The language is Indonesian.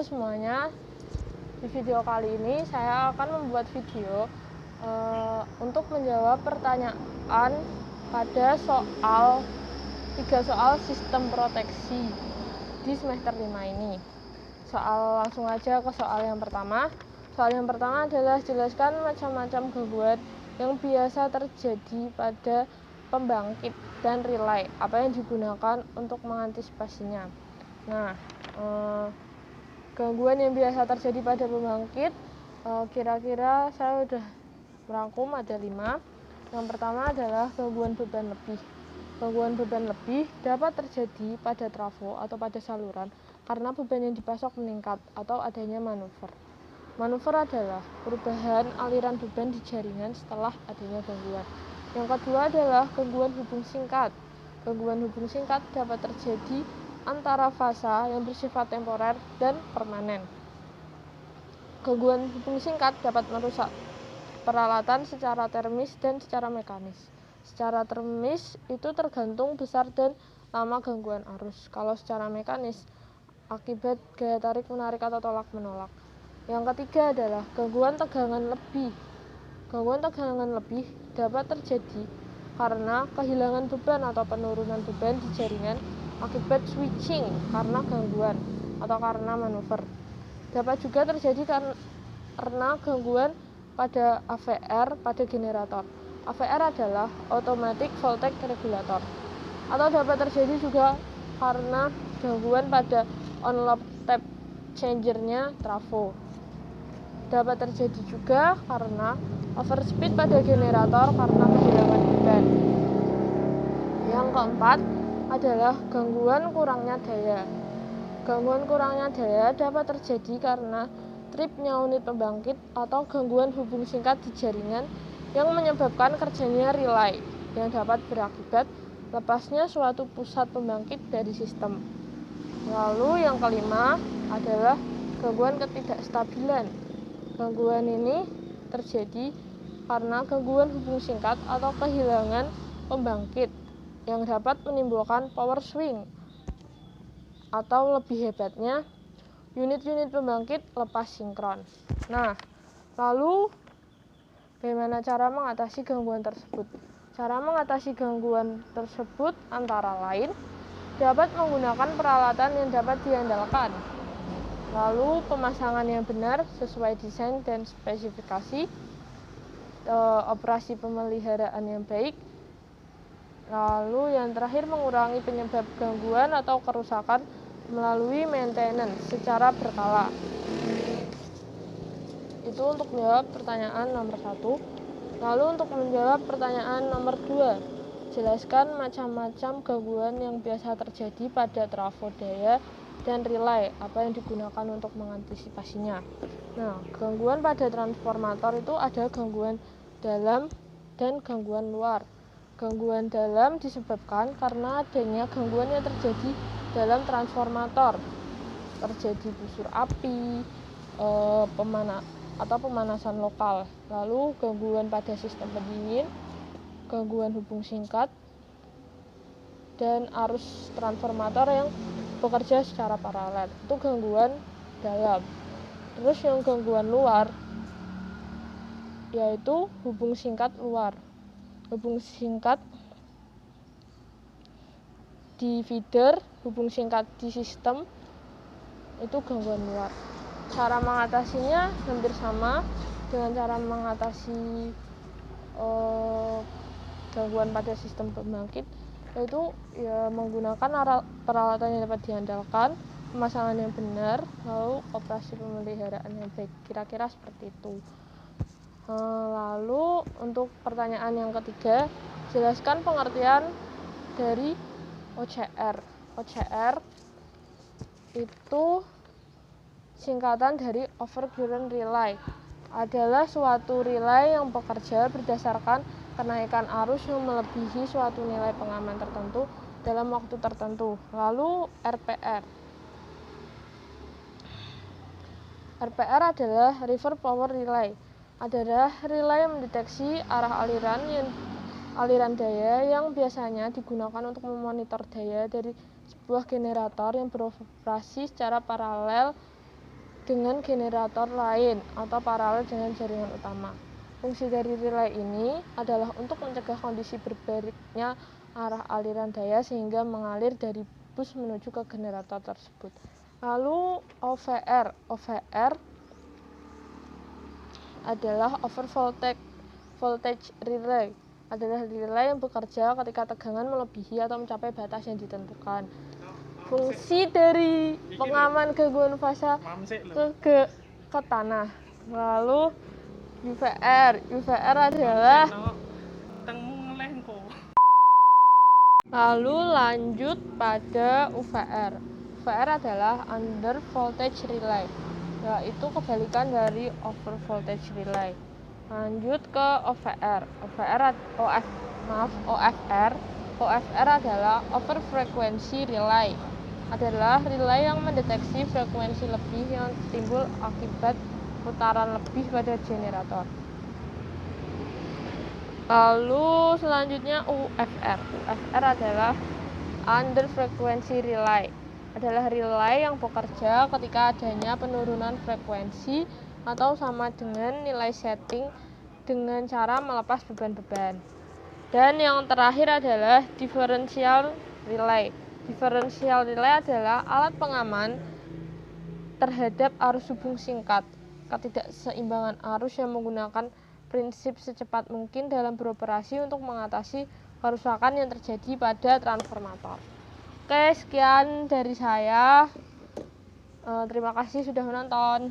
Halo semuanya, di video kali ini saya akan membuat video untuk menjawab pertanyaan pada tiga soal sistem proteksi di semester 5 ini. Langsung aja ke soal yang pertama. Soal yang pertama adalah jelaskan macam-macam gangguan yang biasa terjadi pada pembangkit dan relay, apa yang digunakan untuk mengantisipasinya. Nah, gangguan yang biasa terjadi pada pembangkit, kira-kira saya sudah merangkum ada 5. Yang pertama adalah gangguan beban lebih. Gangguan beban lebih dapat terjadi pada trafo atau pada saluran karena beban yang dipasok meningkat atau adanya manuver. Manuver adalah perubahan aliran beban di jaringan setelah adanya gangguan. Yang kedua adalah gangguan hubung singkat. Gangguan hubung singkat dapat terjadi antara fasa yang bersifat temporer dan permanen. Gangguan hubung singkat dapat merusak peralatan secara termis dan secara mekanis. Secara termis itu tergantung besar dan lama gangguan arus. Kalau secara mekanis, akibat gaya tarik menarik atau tolak menolak. Yang ketiga adalah gangguan tegangan lebih. Gangguan tegangan lebih dapat terjadi karena kehilangan beban atau penurunan beban di jaringan akibat switching karena gangguan atau karena manuver. Dapat juga terjadi karena gangguan pada AVR pada generator. AVR adalah Automatic Voltage Regulator. Atau dapat terjadi juga karena gangguan pada on-loop tap changer-nya trafo. Dapat terjadi juga karena overspeed pada generator karena kehilangan beban. Yang keempat adalah gangguan kurangnya daya. Gangguan kurangnya daya dapat terjadi karena tripnya unit pembangkit atau gangguan hubung singkat di jaringan yang menyebabkan kerjanya relay yang dapat berakibat lepasnya suatu pusat pembangkit dari sistem. Lalu yang kelima adalah gangguan ketidakstabilan. Gangguan ini terjadi karena gangguan hubung singkat atau kehilangan pembangkit yang dapat menimbulkan power swing atau lebih hebatnya unit-unit pembangkit lepas sinkron. Nah, lalu bagaimana cara mengatasi gangguan tersebut? Cara mengatasi gangguan tersebut antara lain dapat menggunakan peralatan yang dapat diandalkan. Lalu pemasangan yang benar sesuai desain dan spesifikasi, operasi pemeliharaan yang baik. Lalu yang terakhir mengurangi penyebab gangguan atau kerusakan melalui maintenance secara berkala. Itu untuk menjawab pertanyaan nomor 1. Lalu untuk menjawab pertanyaan nomor 2, jelaskan macam-macam gangguan yang biasa terjadi pada trafo daya dan relay, apa yang digunakan untuk mengantisipasinya. Nah, gangguan pada transformator itu ada gangguan dalam dan gangguan luar. Gangguan dalam disebabkan karena adanya gangguan yang terjadi dalam transformator. Terjadi busur api, pemanasan lokal. Lalu gangguan pada sistem pendingin, gangguan hubung singkat, dan arus transformator yang bekerja secara paralel. Itu gangguan dalam. Terus yang gangguan luar yaitu hubung singkat luar. Hubung singkat di feeder, hubung singkat di sistem, itu gangguan luar. Cara mengatasinya hampir sama dengan cara mengatasi gangguan pada sistem pembangkit, yaitu menggunakan peralatan yang dapat diandalkan, pemasangan yang benar, lalu operasi pemeliharaan yang baik. Kira-kira seperti itu. Lalu untuk pertanyaan yang ketiga, jelaskan pengertian dari OCR. OCR itu singkatan dari overcurrent relay. Adalah suatu relay yang bekerja berdasarkan kenaikan arus yang melebihi suatu nilai pengaman tertentu dalam waktu tertentu. Lalu RPR. RPR adalah River Power Relay. Adalah relay yang mendeteksi arah aliran daya yang biasanya digunakan untuk memonitor daya dari sebuah generator yang beroperasi secara paralel dengan generator lain atau paralel dengan jaringan utama. Fungsi dari relay ini adalah untuk mencegah kondisi berbaliknya arah aliran daya sehingga mengalir dari bus menuju ke generator tersebut. Lalu OVR adalah over voltage relay, adalah relay yang bekerja ketika tegangan melebihi atau mencapai batas yang ditentukan. Fungsi dari pengaman gangguan fase ke tanah. Lalu UVR adalah lalu lanjut pada UVR. UVR adalah under voltage relay, yaitu kebalikan dari over voltage relay. Lanjut ke OVR. OVR adalah over frequency relay, adalah relay yang mendeteksi frekuensi lebih yang timbul akibat putaran lebih pada generator. Lalu selanjutnya UFR adalah under frequency relay, adalah relay yang bekerja ketika adanya penurunan frekuensi atau sama dengan nilai setting dengan cara melepas beban-beban. Dan yang terakhir adalah differential relay. Differential relay adalah alat pengaman terhadap arus hubung singkat, ketidakseimbangan arus yang menggunakan prinsip secepat mungkin dalam beroperasi untuk mengatasi kerusakan yang terjadi pada transformator. Oke, sekian dari saya. Terima kasih sudah menonton.